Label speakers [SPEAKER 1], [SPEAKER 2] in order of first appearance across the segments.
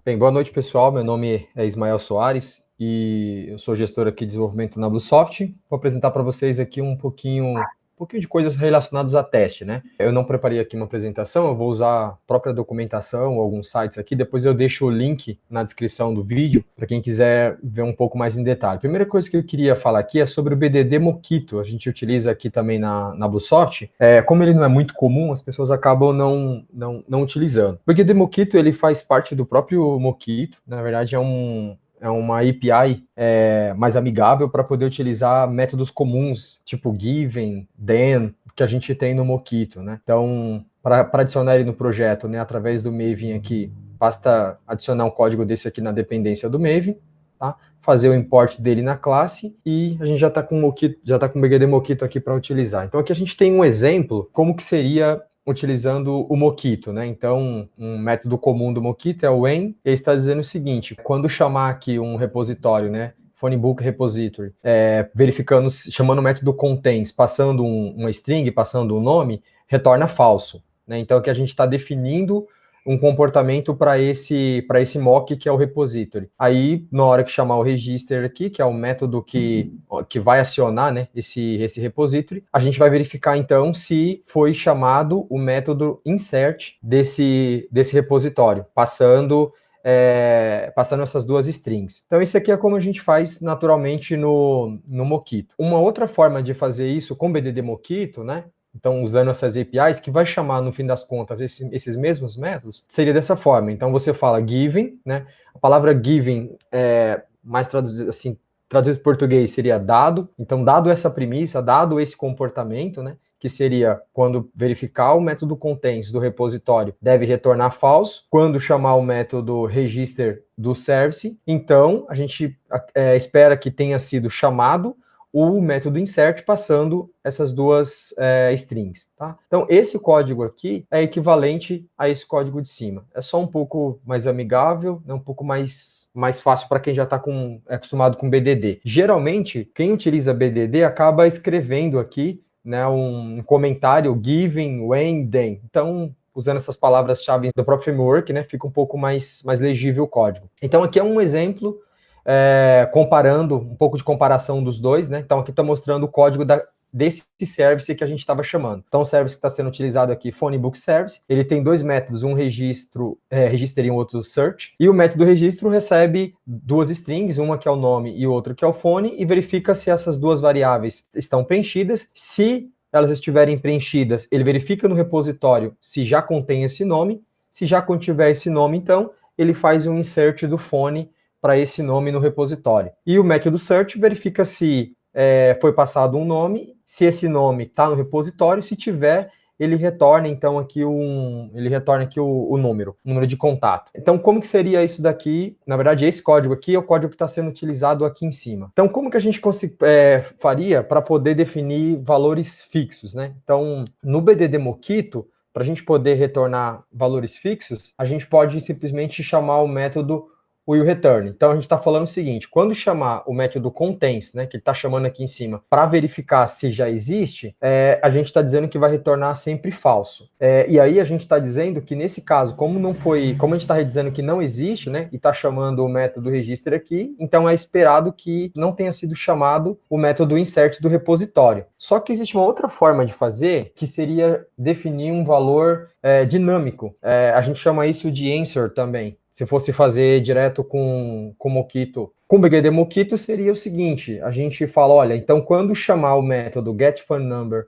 [SPEAKER 1] Bem, boa noite, pessoal. Meu nome é Ismael Soares e eu sou gestor aqui de desenvolvimento na Bluesoft. Vou apresentar para vocês aqui um pouquinho de coisas relacionadas a teste, né? Eu não preparei aqui uma apresentação, eu vou usar a própria documentação ou alguns sites aqui, depois eu deixo o link na descrição do vídeo para quem quiser ver um pouco mais em detalhe. A primeira coisa que eu queria falar aqui é sobre o BDD Mockito. A gente utiliza aqui também na Bluesoft. Como ele não é muito comum, as pessoas acabam não utilizando. O BDD Mockito, ele faz parte do próprio Mockito, na verdade é uma API mais amigável para poder utilizar métodos comuns, tipo given, then, que a gente tem no Mockito, né? Então, para adicionar ele no projeto, né, através do Maven aqui, basta adicionar um código desse aqui na dependência do Maven, tá? Fazer o import dele na classe e a gente já está com o Mockito, já está com o BDD Mockito aqui para utilizar. Então, aqui a gente tem um exemplo como que seria utilizando o Mockito, né? Então, um método comum do Mockito é o when, e ele está dizendo o seguinte: quando chamar aqui um repositório, né? Phonebook repository, verificando, chamando o método contains, passando uma string, passando um nome, retorna falso, né? Então, aqui a gente está definindo um comportamento para esse mock, que é o repository. Aí, na hora que chamar o register aqui, que é o método que vai acionar, né, esse repository, a gente vai verificar, então, se foi chamado o método insert desse repositório, passando essas duas strings. Então, isso aqui é como a gente faz naturalmente no Mockito. Uma outra forma de fazer isso com o BDD Mockito, né, então, usando essas APIs, que vai chamar, no fim das contas, esses mesmos métodos, seria dessa forma. Então, você fala given, né? A palavra given, mais traduzido assim, traduzido em português, seria dado. Então, dado essa premissa, dado esse comportamento, né? Que seria quando verificar o método contains do repositório, deve retornar falso. Quando chamar o método register do service, então, a gente espera que tenha sido chamado o método insert passando essas duas strings, tá? Então, esse código aqui é equivalente a esse código de cima. É só um pouco mais amigável, né, um pouco mais fácil para quem já está acostumado com BDD. Geralmente, quem utiliza BDD acaba escrevendo aqui, né, um comentário given, when, then. Então, usando essas palavras-chave do próprio framework, né, fica um pouco mais legível o código. Então, aqui é um exemplo comparando, um pouco de comparação dos dois, né? Então, aqui está mostrando o código desse service que a gente estava chamando. Então, o service que está sendo utilizado aqui, Phonebook Service, ele tem dois métodos, um register e um outro search, e o método registro recebe duas strings, uma que é o nome e outra que é o phone, e verifica se essas duas variáveis estão preenchidas. Se elas estiverem preenchidas, ele verifica no repositório se já contém esse nome. Se já contiver esse nome, então, ele faz um insert do phone para esse nome no repositório. E o método search verifica se foi passado um nome, se esse nome está no repositório, se tiver, ele retorna então aqui o número de contato. Então, como que seria isso daqui? Na verdade, esse código aqui é o código que está sendo utilizado aqui em cima. Então, como que a gente faria para poder definir valores fixos, né? Então, no BDD Mockito, para a gente poder retornar valores fixos, a gente pode simplesmente chamar o método will return. Então, a gente está falando o seguinte: quando chamar o método contains, né, que ele está chamando aqui em cima, para verificar se já existe, a gente está dizendo que vai retornar sempre falso. E aí a gente está dizendo que nesse caso, como a gente está dizendo que não existe, né, e está chamando o método register aqui, então é esperado que não tenha sido chamado o método insert do repositório. Só que existe uma outra forma de fazer, que seria definir um valor dinâmico. A gente chama isso de answer também. Se fosse fazer direto com Mockito, com o BDD Mockito seria o seguinte: a gente fala, olha, então quando chamar o método getPhoneNumber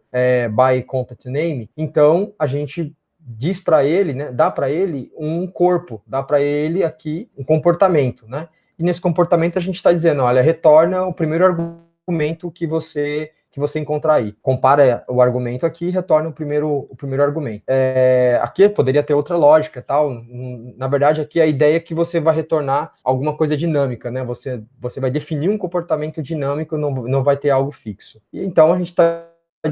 [SPEAKER 1] by contact name, então a gente diz para ele, né, dá para ele um corpo, dá para ele aqui um comportamento, né? E nesse comportamento a gente está dizendo, olha, retorna o primeiro argumento que você encontrar aí. Compara o argumento aqui e retorna o primeiro argumento. Aqui poderia ter outra lógica e tal. Na verdade, aqui a ideia é que você vai retornar alguma coisa dinâmica, né? Você vai definir um comportamento dinâmico, não vai ter algo fixo. E então a gente está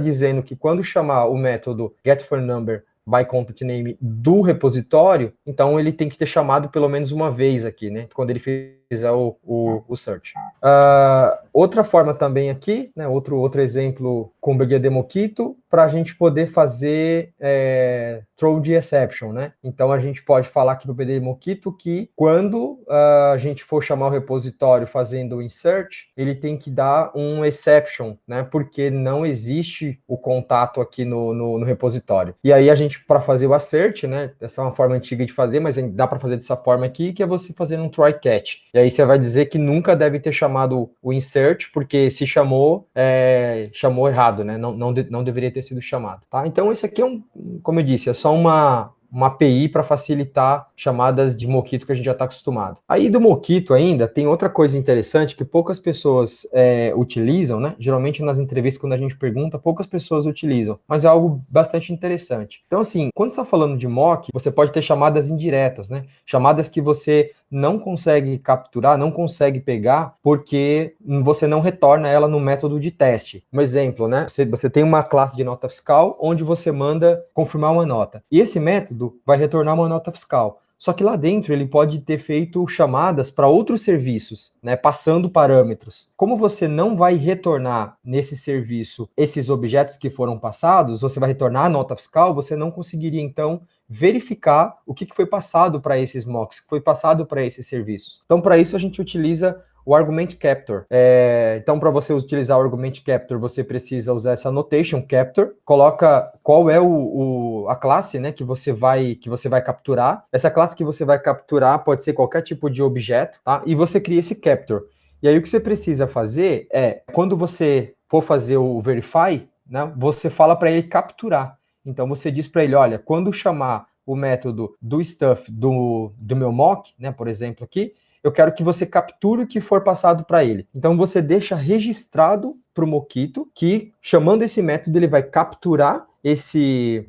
[SPEAKER 1] dizendo que quando chamar o método getPhoneNumber by contact name do repositório, então ele tem que ter chamado pelo menos uma vez aqui, né? Quando ele fizer o search. Outra forma também aqui, né, outro exemplo com o BGD Mockito, para a gente poder fazer throw de exception, né? Então a gente pode falar aqui no BGD Mockito que quando a gente for chamar o repositório fazendo o insert, ele tem que dar um exception, né? Porque não existe o contato aqui no repositório. E aí a gente, para fazer o assert, né? Essa é uma forma antiga de fazer, mas dá para fazer dessa forma aqui, que é você fazendo um try catch. E aí você vai dizer que nunca deve ter chamado o insert, porque se chamou, chamou errado, né? Não deveria ter sido chamado, tá? Então esse aqui como eu disse, é só uma API para facilitar chamadas de Mockito que a gente já está acostumado. Aí do Mockito ainda tem outra coisa interessante que poucas pessoas utilizam, né? Geralmente nas entrevistas, quando a gente pergunta, poucas pessoas utilizam, mas é algo bastante interessante. Então, assim, quando você está falando de mock, você pode ter chamadas indiretas, né? Chamadas que você não consegue capturar, não consegue pegar, porque você não retorna ela no método de teste. Um exemplo, né? Você tem uma classe de nota fiscal onde você manda confirmar uma nota. E esse método vai retornar uma nota fiscal. Só que lá dentro ele pode ter feito chamadas para outros serviços, né, passando parâmetros. Como você não vai retornar nesse serviço esses objetos que foram passados, você vai retornar a nota fiscal, você não conseguiria, então, verificar o que foi passado para esses mocks, que foi passado para esses serviços. Então, para isso, a gente utiliza o Argument Capture. Então, para você utilizar o Argument Capture, você precisa usar essa Annotation Capture, coloca qual é a classe, né, que você vai capturar. Essa classe que você vai capturar pode ser qualquer tipo de objeto, tá? E você cria esse Capture. E aí o que você precisa fazer quando você for fazer o Verify, né, você fala para ele capturar. Então você diz para ele, olha, quando chamar o método do stuff do meu mock, né, por exemplo aqui, eu quero que você capture o que for passado para ele. Então você deixa registrado para o Mockito que, chamando esse método, ele vai capturar esse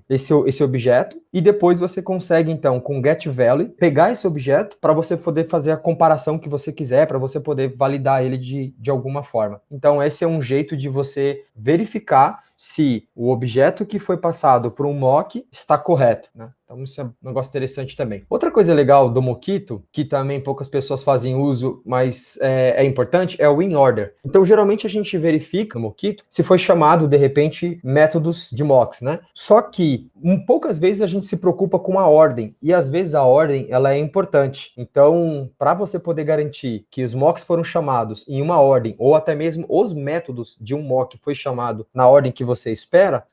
[SPEAKER 1] objeto e depois você consegue, então, com getValue, pegar esse objeto para você poder fazer a comparação que você quiser, para você poder validar ele de alguma forma. Então, esse é um jeito de você verificar se o objeto que foi passado por um mock está correto, né? Então, isso é um negócio interessante também. Outra coisa legal do Mockito, que também poucas pessoas fazem uso, mas é importante, é o in order. Então, geralmente a gente verifica no Mockito se foi chamado, de repente, métodos de mocks, né? Só que, poucas vezes a gente se preocupa com a ordem, e às vezes a ordem, ela é importante. Então, para você poder garantir que os mocks foram chamados em uma ordem, ou até mesmo os métodos de um mock foi chamado na ordem que você espera,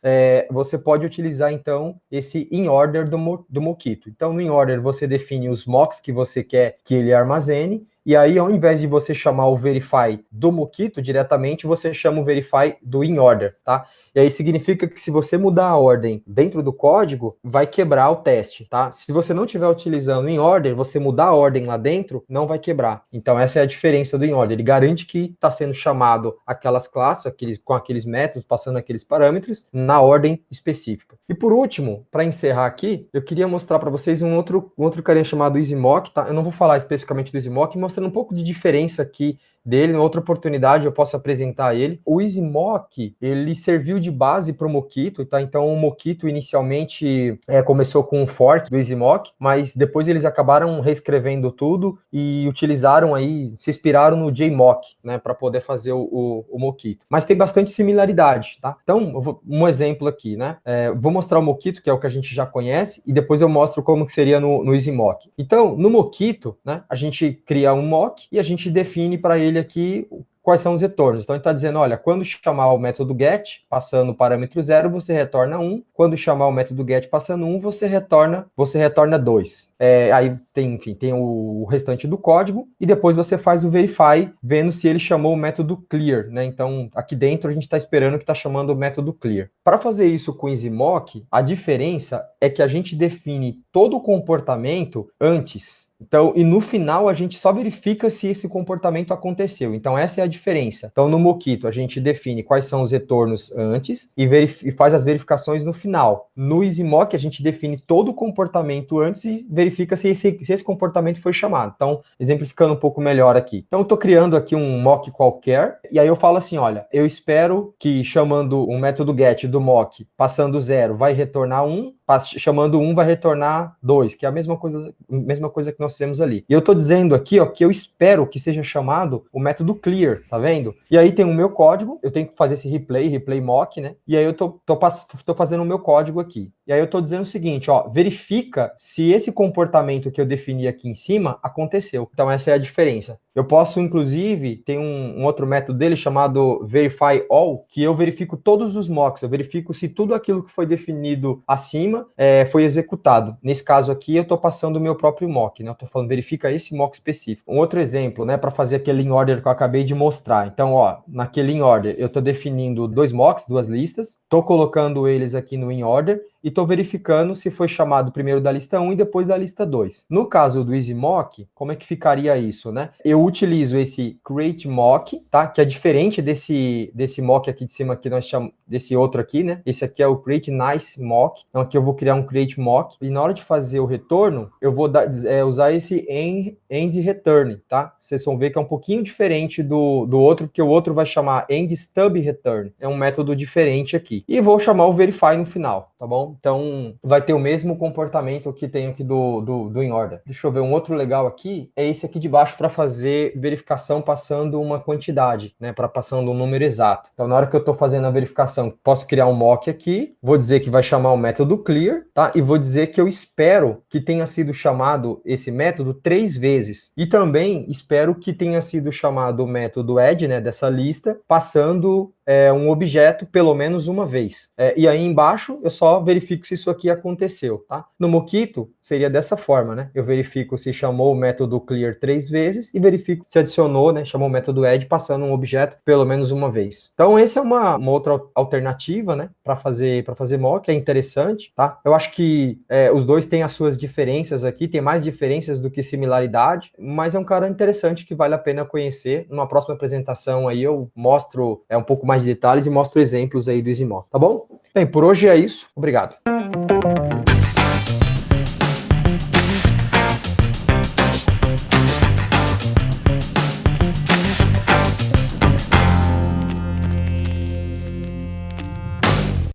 [SPEAKER 1] você pode utilizar, então, esse in order do Mockito. Então, no in order, você define os mocks que você quer que ele armazene, e aí, ao invés de você chamar o verify do Mockito diretamente, você chama o verify do in order, tá? E aí significa que se você mudar a ordem dentro do código, vai quebrar o teste, tá? Se você não estiver utilizando in order, você mudar a ordem lá dentro, não vai quebrar. Então essa é a diferença do in order. Ele garante que está sendo chamado aquelas classes, com aqueles métodos, passando aqueles parâmetros, na ordem específica. E por último, para encerrar aqui, eu queria mostrar para vocês um outro carinha chamado EasyMock, tá? Eu não vou falar especificamente do EasyMock, mostrando um pouco de diferença aqui dele. Em outra oportunidade eu posso apresentar ele. O EasyMock, ele serviu de base para o Mockito, tá? Então o Mockito inicialmente começou com um fork do EasyMock, mas depois eles acabaram reescrevendo tudo e utilizaram aí, se inspiraram no JMock, né, para poder fazer o Mockito. Mas tem bastante similaridade, tá? Então, um exemplo aqui, né? Vou mostrar o Mockito, que é o que a gente já conhece, e depois eu mostro como que seria no EasyMock. Então, no Mockito, né, a gente cria um mock e a gente define para ele aqui quais são os retornos. Então, ele está dizendo, olha, quando chamar o método get, passando o parâmetro 0, você retorna 1. Quando chamar o método get passando 1, você retorna 2. Aí tem o restante do código, e depois você faz o verify, vendo se ele chamou o método clear, né? Então, aqui dentro a gente está esperando que está chamando o método clear. Para fazer isso com o EasyMock, a diferença é que a gente define todo o comportamento antes. Então, e no final a gente só verifica se esse comportamento aconteceu. Então, essa é a diferença. Então, no Mockito, a gente define quais são os retornos antes e faz as verificações no final. No EasyMock, a gente define todo o comportamento antes e verifica se esse comportamento foi chamado. Então, exemplificando um pouco melhor aqui. Então, eu estou criando aqui um mock qualquer, e aí eu falo assim, olha, eu espero que chamando um método get do mock, passando 0, vai retornar 1. chamando 1 vai retornar 2, que é a mesma coisa que nós fizemos ali. E eu estou dizendo aqui, ó, que eu espero que seja chamado o método clear, tá vendo? E aí tem o meu código, eu tenho que fazer esse replay mock, né? E aí eu tô fazendo o meu código aqui. E aí eu estou dizendo o seguinte, ó, verifica se esse comportamento que eu defini aqui em cima aconteceu. Então essa é a diferença. Eu posso, inclusive, tem um outro método dele chamado verify all, que eu verifico todos os mocks, eu verifico se tudo aquilo que foi definido acima foi executado. Nesse caso aqui, eu estou passando o meu próprio mock, né? Eu estou falando, verifica esse mock específico. Um outro exemplo, né, para fazer aquele in order que eu acabei de mostrar. Então, ó, naquele in order, eu estou definindo 2 mocks, 2 listas, estou colocando eles aqui no in order, e estou verificando se foi chamado primeiro da lista 1 e depois da lista 2. No caso do EasyMock, como é que ficaria isso, né? Eu utilizo esse createMock, tá? Que é diferente desse mock aqui de cima que nós chamamos, desse outro aqui, né? Esse aqui é o createNiceMock. Então aqui eu vou criar um createMock e na hora de fazer o retorno, eu vou usar esse endReturn, tá? Vocês vão ver que é um pouquinho diferente do outro, porque o outro vai chamar endStubReturn. É um método diferente aqui. E vou chamar o verify no final, tá bom? Então, vai ter o mesmo comportamento que tem aqui do in order. Deixa eu ver, um outro legal aqui é esse aqui de baixo para fazer verificação passando uma quantidade, né? Para passando um número exato. Então, na hora que eu estou fazendo a verificação, posso criar um mock aqui, vou dizer que vai chamar o método clear, tá? E vou dizer que eu espero que tenha sido chamado esse método 3 vezes. E também espero que tenha sido chamado o método add, né? Dessa lista, passando um objeto pelo menos uma vez. E aí embaixo eu só verifico se isso aqui aconteceu, tá? No Mockito seria dessa forma, né? Eu verifico se chamou o método clear 3 vezes e verifico se adicionou, né? Chamou o método add passando um objeto pelo menos uma vez. Então essa é uma outra alternativa, né? Para fazer mock, é interessante, tá? Eu acho que os dois têm as suas diferenças aqui, tem mais diferenças do que similaridade, mas é um cara interessante que vale a pena conhecer. Numa próxima apresentação aí eu mostro um pouco mais de detalhes e mostro exemplos aí do EasyMock, tá bom? Bem, por hoje é isso. Obrigado.